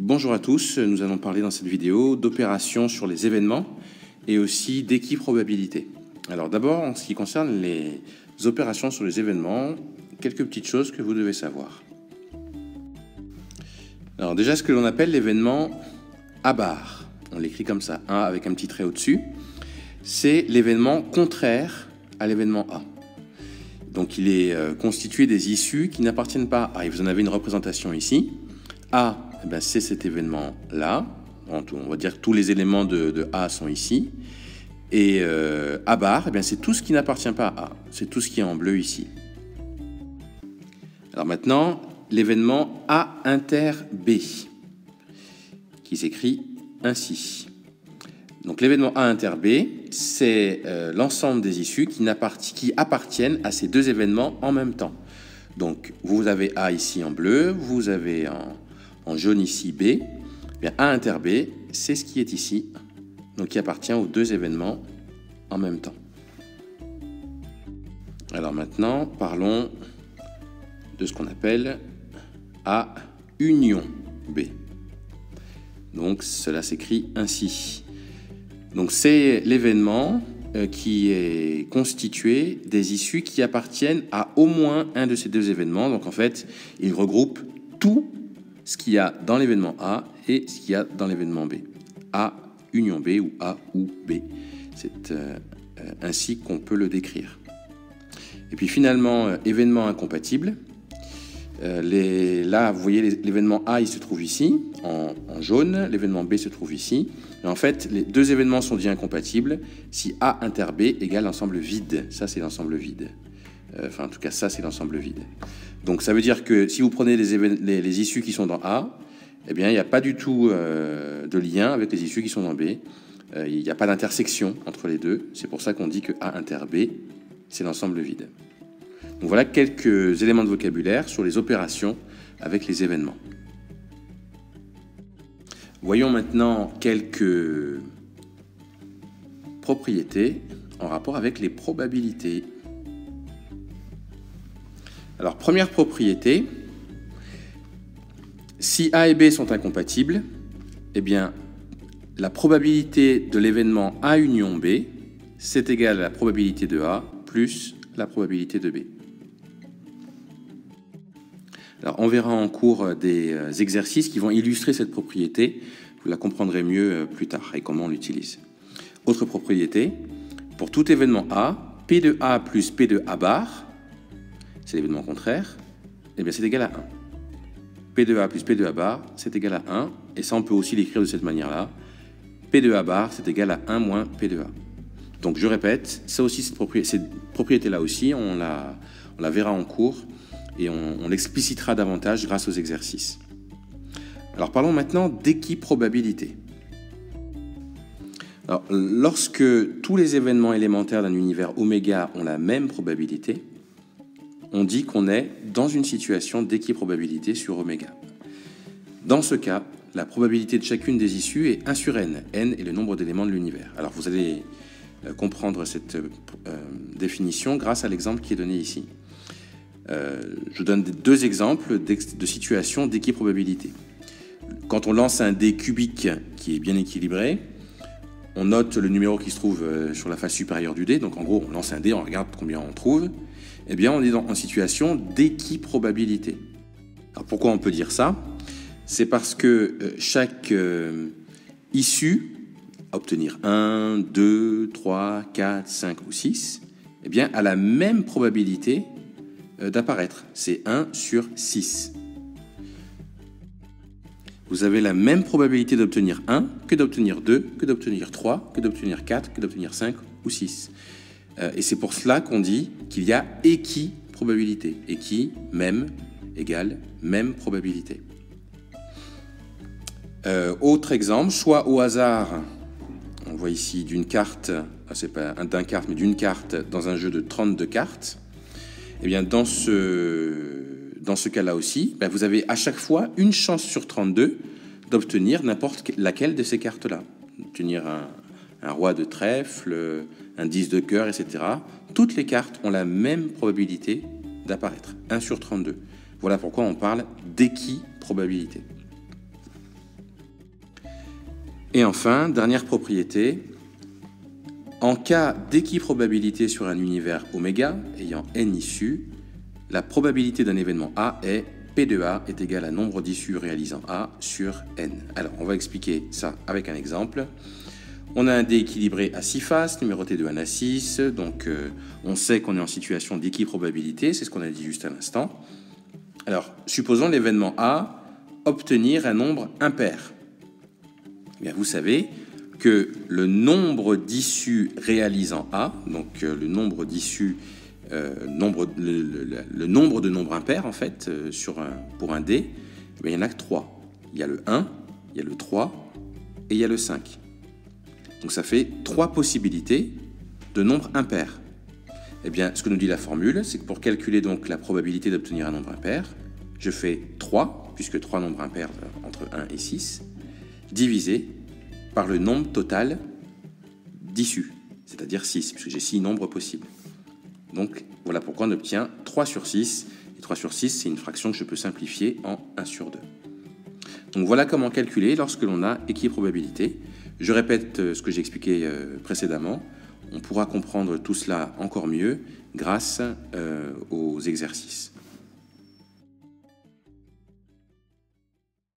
Bonjour à tous, nous allons parler dans cette vidéo d'opérations sur les événements et aussi d'équiprobabilité. Alors d'abord, en ce qui concerne les opérations sur les événements, quelques petites choses que vous devez savoir. Alors déjà, ce que l'on appelle l'événement A bar, on l'écrit comme ça, A avec un petit trait au-dessus, c'est l'événement contraire à l'événement A. Donc il est constitué des issues qui n'appartiennent pas à A. Et vous en avez une représentation ici. A, eh bien, c'est cet événement-là. On va dire que tous les éléments de A sont ici. Et A bar, eh bien, c'est tout ce qui n'appartient pas à A. C'est tout ce qui est en bleu ici. Alors maintenant, l'événement A inter B, qui s'écrit ainsi. Donc l'événement A inter B, c'est l'ensemble des issues qui appartiennent à ces deux événements en même temps. Donc vous avez A ici en bleu, vous avez en jaune ici B. Eh bien, A inter B, c'est ce qui est ici, donc qui appartient aux deux événements en même temps. Alors maintenant, parlons de ce qu'on appelle A union B. Donc cela s'écrit ainsi. Donc c'est l'événement qui est constitué des issues qui appartiennent à au moins un de ces deux événements. Donc en fait, il regroupe tout ce qu'il y a dans l'événement A et ce qu'il y a dans l'événement B. A union B ou A ou B. C'est ainsi qu'on peut le décrire. Et puis finalement, événement incompatible. Là, vous voyez, l'événement A, il se trouve ici, en jaune. L'événement B se trouve ici. Et en fait, les deux événements sont dits incompatibles si A inter B égale l'ensemble vide. Ça, c'est l'ensemble vide. En tout cas, ça, c'est l'ensemble vide. Donc, ça veut dire que si vous prenez les issues qui sont dans A, eh bien, il n'y a pas du tout de lien avec les issues qui sont dans B. Il n'y a pas d'intersection entre les deux. C'est pour ça qu'on dit que A inter B, c'est l'ensemble vide. Donc voilà quelques éléments de vocabulaire sur les opérations avec les événements. Voyons maintenant quelques propriétés en rapport avec les probabilités. Alors, première propriété, si A et B sont incompatibles, eh bien, la probabilité de l'événement A union B, c'est égal à la probabilité de A plus la probabilité de B. Alors, on verra en cours des exercices qui vont illustrer cette propriété. Vous la comprendrez mieux plus tard et comment on l'utilise. Autre propriété, pour tout événement A, P de A plus P de A bar, c'est l'événement contraire, eh bien c'est égal à 1. P de A plus P de A bar, c'est égal à 1. Et ça, on peut aussi l'écrire de cette manière-là. P de A bar, c'est égal à 1 moins P de A. Donc, je répète, ça aussi, cette propriété-là aussi, on la verra en cours. Et on l'explicitera davantage grâce aux exercices. Alors parlons maintenant d'équiprobabilité. Alors, lorsque tous les événements élémentaires d'un univers oméga ont la même probabilité, on dit qu'on est dans une situation d'équiprobabilité sur oméga. Dans ce cas, la probabilité de chacune des issues est 1 sur n. N est le nombre d'éléments de l'univers. Alors vous allez comprendre cette définition grâce à l'exemple qui est donné ici. Je donne deux exemples de situations d'équiprobabilité. Quand on lance un dé cubique qui est bien équilibré, on note le numéro qui se trouve sur la face supérieure du dé. Donc en gros, on lance un dé, on regarde combien on trouve. Eh bien, on est en situation d'équiprobabilité. Alors pourquoi on peut dire ça? C'est parce que chaque issue, à obtenir 1, 2, 3, 4, 5 ou 6, eh bien, a la même probabilité d'apparaître. C'est 1 sur 6. Vous avez la même probabilité d'obtenir 1 que d'obtenir 2, que d'obtenir 3, que d'obtenir 4, que d'obtenir 5 ou 6. Et c'est pour cela qu'on dit qu'il y a équiprobabilité. Équi, même, égale, même probabilité. Autre exemple, choix au hasard. On voit ici d'une carte, c'est pas d'un carte, mais d'une carte dans un jeu de 32 cartes. Eh bien, dans ce cas-là aussi, vous avez à chaque fois une chance sur 32 d'obtenir n'importe laquelle de ces cartes-là. Obtenir un roi de trèfle, un 10 de cœur, etc. Toutes les cartes ont la même probabilité d'apparaître, 1 sur 32. Voilà pourquoi on parle d'équiprobabilité. Et enfin, dernière propriété, en cas d'équiprobabilité sur un univers oméga ayant n issues, la probabilité d'un événement A est P de A est égal à nombre d'issues réalisant A sur n. Alors, on va expliquer ça avec un exemple. On a un dé équilibré à 6 faces, numéroté de 1 à 6, donc on sait qu'on est en situation d'équiprobabilité, c'est ce qu'on a dit juste à l'instant. Alors, supposons l'événement A obtenir un nombre impair. Eh bien, vous savez que le nombre d'issues réalisant A, donc le nombre d'issues, le nombre de nombres impairs en fait, pour un dé, eh bien, il n'y en a que 3. Il y a le 1, il y a le 3 et il y a le 5. Donc ça fait 3 possibilités de nombres impairs. Eh bien, ce que nous dit la formule, c'est que pour calculer donc la probabilité d'obtenir un nombre impair, je fais 3, puisque 3 nombres impairs entre 1 et 6, divisé par le nombre total d'issues, c'est-à-dire 6, puisque j'ai 6 nombres possibles. Donc voilà pourquoi on obtient 3 sur 6, et 3 sur 6, c'est une fraction que je peux simplifier en 1 sur 2. Donc voilà comment calculer lorsque l'on a équiprobabilité. Je répète ce que j'ai expliqué précédemment. On pourra comprendre tout cela encore mieux grâce aux exercices.